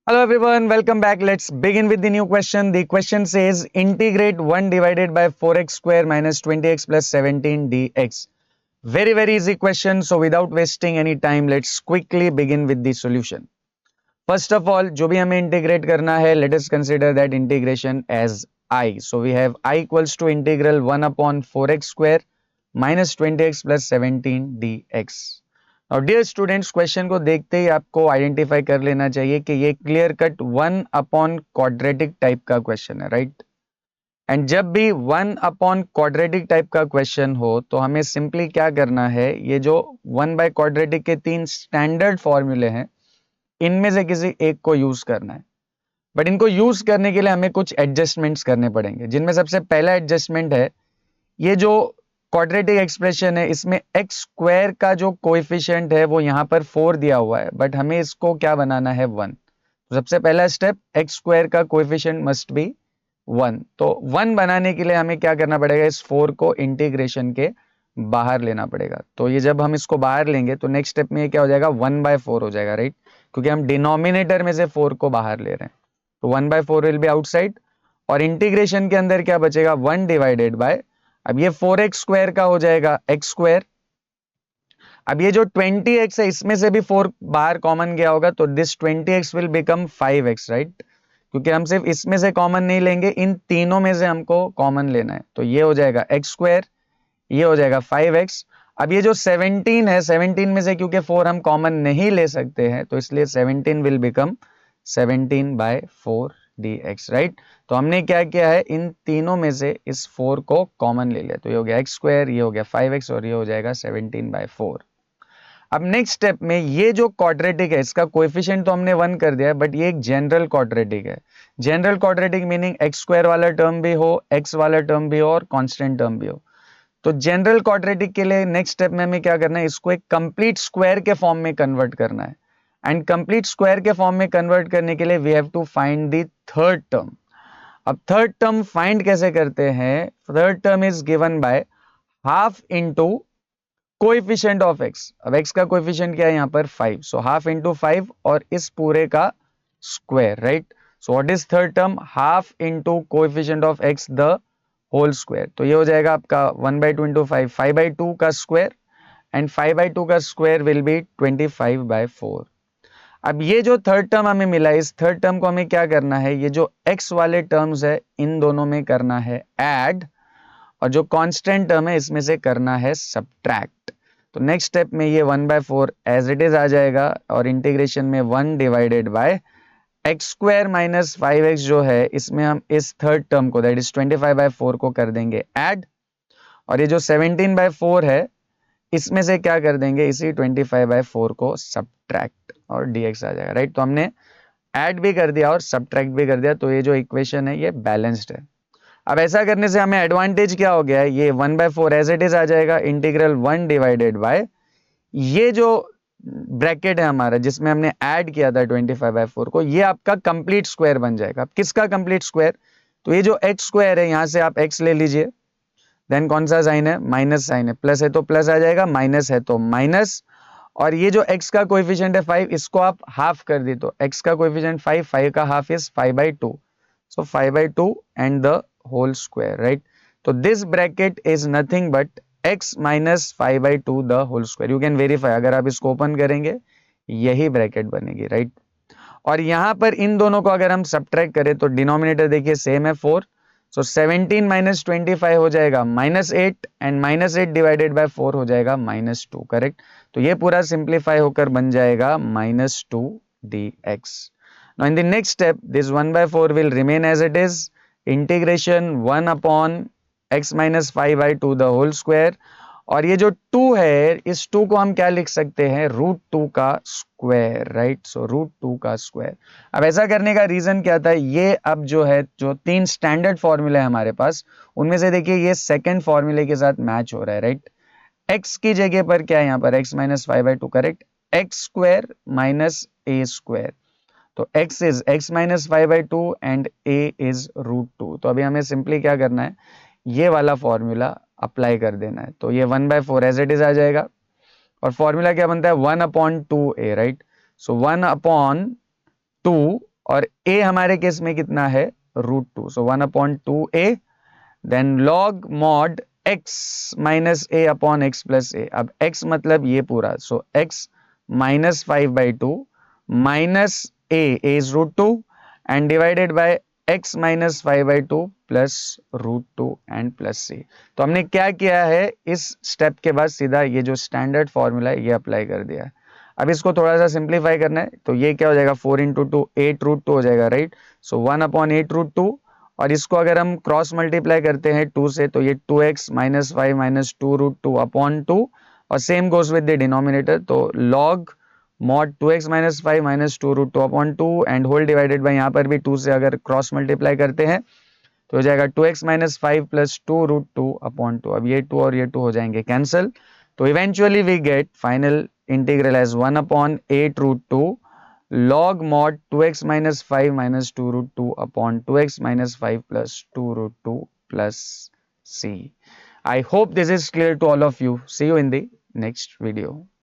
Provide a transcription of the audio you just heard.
Hello everyone, welcome back. Let's begin with the new question. The question says integrate 1 divided by 4x square minus 20x plus 17 dx. Very easy question. So without wasting any time, let's quickly begin with the solution. First of all, जो भी हमें integrate करना है, let us consider that integration as I. So we have I equals to integral 1 upon 4x square minus 20x plus 17 dx. और dear students, question को देखते ही आपको identify कर लेना चाहिए कि ये clear cut 1 upon quadratic type का क्वेश्चन है, राइट। एंड जब भी 1 अपॉन क्वाड्रेटिक टाइप का क्वेश्चन हो तो हमें सिंपली क्या करना है, ये जो 1 बाय क्वाड्रेटिक के 3 स्टैंडर्ड फॉर्मूले हैं इनमें से किसी एक को यूज करना है। बट इनको यूज करने के लिए हमें कुछ एडजस्टमेंट्स करने पड़ेंगे, जिनमें सबसे पहला एडजस्टमेंट है, ये जो क्वाड्रेटिक एक्सप्रेशन है इसमें एक्स स्क्वायर का जो कोएफिशिएंट है वो यहाँ पर 4 दिया हुआ है, बट हमें इसको क्या बनाना है 1। तो सबसे पहला स्टेप, एक्स स्क्वायर का कोएफिशिएंट मस्ट बी 1। तो 1 बनाने के लिए हमें क्या करना पड़ेगा, इस 4 को इंटीग्रेशन के बाहर लेना पड़ेगा। तो ये जब हम इसको बाहर लेंगे तो नेक्स्ट स्टेप में ये क्या हो जाएगा, 1/4 हो जाएगा, राइट, क्योंकि हम डिनोमिनेटर में से 4 को बाहर ले रहे हैं। तो 1/4 विल बी आउटसाइड और इंटीग्रेशन के अंदर क्या बचेगा, 1 डिवाइडेड बाय, अब ये 4x स्क्वायर का हो जाएगा x स्क्वायर। अब ये जो 20x है इसमें से भी 4 बाहर कॉमन गया होगा तो this 20x will become 5x, right, क्योंकि हम सिर्फ इसमें से कॉमन नहीं लेंगे, इन तीनों में से हमको कॉमन लेना है। तो ये हो जाएगा x स्क्वायर, ये हो जाएगा 5x। अब ये जो 17 है, 17 में से क्योंकि 4 हम कॉमन नहीं ले सकते हैं तो इसलिए 17 विल बिकम 17/4 dx, राइट। तो हमने क्या किया है, इन तीनों में से इस 4 को कॉमन ले लिया, तो ये हो गया x स्क्वायर, ये हो गया 5x और ये हो जाएगा 17/4। अब नेक्स्ट स्टेप में ये जो क्वाड्रेटिक है इसका कोएफिशिएंट तो हमने 1 कर दिया है, बट ये एक जनरल क्वाड्रेटिक है। General quadratic meaning x square वाला टर्म भी हो, x वाला टर्म भी हो और कांस्टेंट टर्म भी हो। तो जनरल क्वाड्रेटिक के लिए नेक्स्ट स्टेप में हमें क्या करना है, इसको एक कंप्लीट स्क्वायर के फॉर्म में कन्वर्ट करना है। एंड कंप्लीट स्क्वायर के फॉर्म में कन्वर्ट करने के लिए we have to find the third term. अब थर्ड टर्म फाइंड कैसे करते हैं, third term is given by half into coefficient of x। अब x का कोएफिशिएंट क्या है यहाँ पर 5, सो हाफ इनटू 5 और इस पूरे का square, right. So what is third term, half into coefficient of x the whole square. तो ये हो जाएगा आपका 1/2 इंटू 5, 5/2 का स्क्वायर, एंड 5/2 का स्क्वायर विल बी 25/4। अब ये जो थर्ड टर्म हमें मिला, इस थर्ड टर्म को हमें क्या करना है, ये जो x वाले टर्म्स है इन दोनों में करना है ऐड, और जो कांस्टेंट टर्म है इसमें से करना है सब्ट्रैक्ट। तो नेक्स्ट स्टेप में ये 1/4 एज इट इज आ जाएगा और इंटीग्रेशन में 1 divided by x square minus 5x जो है इसमें हम इस थर्ड टर्म को दैट इज 25/4 को कर देंगे ऐड, और ये जो 17/4 है इसमें से क्या कर देंगे, इसी 25/4 को सब्ट्रैक्ट और dx आ जाएगा, राइट। तो हमने ऐड भी कर दिया और सब्ट्रैक्ट भी कर दिया, तो ये जो इक्वेशन है ये बैलेंस्ड है। अब ऐसा करने से हमें एडवांटेज क्या हो गया है, ये 1/4 एज इट इज आ जाएगा, इंटीग्रल 1 डिवाइडेड बाय ये जो ब्रैकेट है हमारा जिसमें हमने ऐड किया था 25/4 को, ये आपका कंप्लीट स्क्वायर बन जाएगा। अब किसका कंप्लीट स्क्वायर, तो ये जो एक्स स्क्वायर है यहां से आप एक्स ले लीजिए, देन कौन सा साइन है, माइनस साइन है, प्लस है तो प्लस आ जाएगा, माइनस है तो माइनस, और ये जो x का कोएफिशिएंट है 5 इसको आप हाफ कर दी, तो x का कोएफिशिएंट 5, 5 का half is 5/2, so 5/2 and the whole square, right. तो this bracket is nothing but x minus 5/2 the whole square. You can verify, अगर आप इसको ओपन करेंगे यही ब्रैकेट बनेगी, राइट। और यहां पर इन दोनों को अगर हम सब्ट्रैक्ट करें तो डिनोमिनेटर देखिए सेम है 4, सो 17 माइनस 25 हो जाएगा -8 एंड -8 डिवाइडेड बाय 4 हो जाएगा -2, करेक्ट। तो ये पूरा सिंप्लीफाई होकर बन जाएगा -2 dx। Now in the next step this 1/4 will remain as it is, integration 1 upon x minus 5/2 the whole square, और ये जो 2 है इस 2 को हम क्या लिख सकते हैं, √2 का स्क्वायर, राइट। सो √2 का स्क्वायर। अब ऐसा करने का रीजन क्या था, ये अब जो है जो 3 स्टैंडर्ड फॉर्मूले हमारे पास उनमें से देखिए ये सेकंड फॉर्मूले के साथ मैच हो रहा है, राइट। x की जगह पर क्या है यहाँ पर x minus 5/2, correct, x square minus a square. तो x is x minus 5/2 and a is √2। तो अभी हमें सिंपली क्या करना है, ये वाला फॉर्मूला अप्लाई कर देना है। तो ये 1/4 एज इट इज आ जाएगा, और फॉर्मूला क्या बनता है 1/2a, राइट। सो 1/2 और a हमारे केस में कितना है √2, so 1/2a, then log mod x minus a upon x plus a। अब x मतलब ये पूरा, so x minus 5/2 minus a is √2 and divided by x minus 5/2 plus √2 and plus c। तो हमने क्या किया है, इस स्टेप के बाद सीधा ये जो स्टैंडर्ड फॉर्मूला है ये अप्लाई कर दिया है। अब इसको थोड़ा सा सिंप्लीफाई करना है, तो ये क्या हो जाएगा 4 इंटू 2 8√2 हो जाएगा, राइट। सो 1/8√2, और इसको अगर हम क्रॉस मल्टीप्लाई करते हैं 2 से, तो ये 2x माइनस 5 माइनस 2√2 अपॉन 2, और same goes with the denominator, तो log mod 2x minus 5 minus 2√2 upon 2 and whole divided by, यहाँ पर भी 2 से अगर क्रॉस मल्टीप्लाई करते हैं तो हो जाएगा 2x माइनस 5 प्लस 2√2 अपॉन 2। अब ये 2 और ये 2 हो जाएंगे कैंसिल, तो eventually we get final integral as 1/8√2 log mod 2x minus 5 minus 2√2 upon 2x minus 5 plus 2√2 plus c. I hope this is clear to all of you. See you in the next video.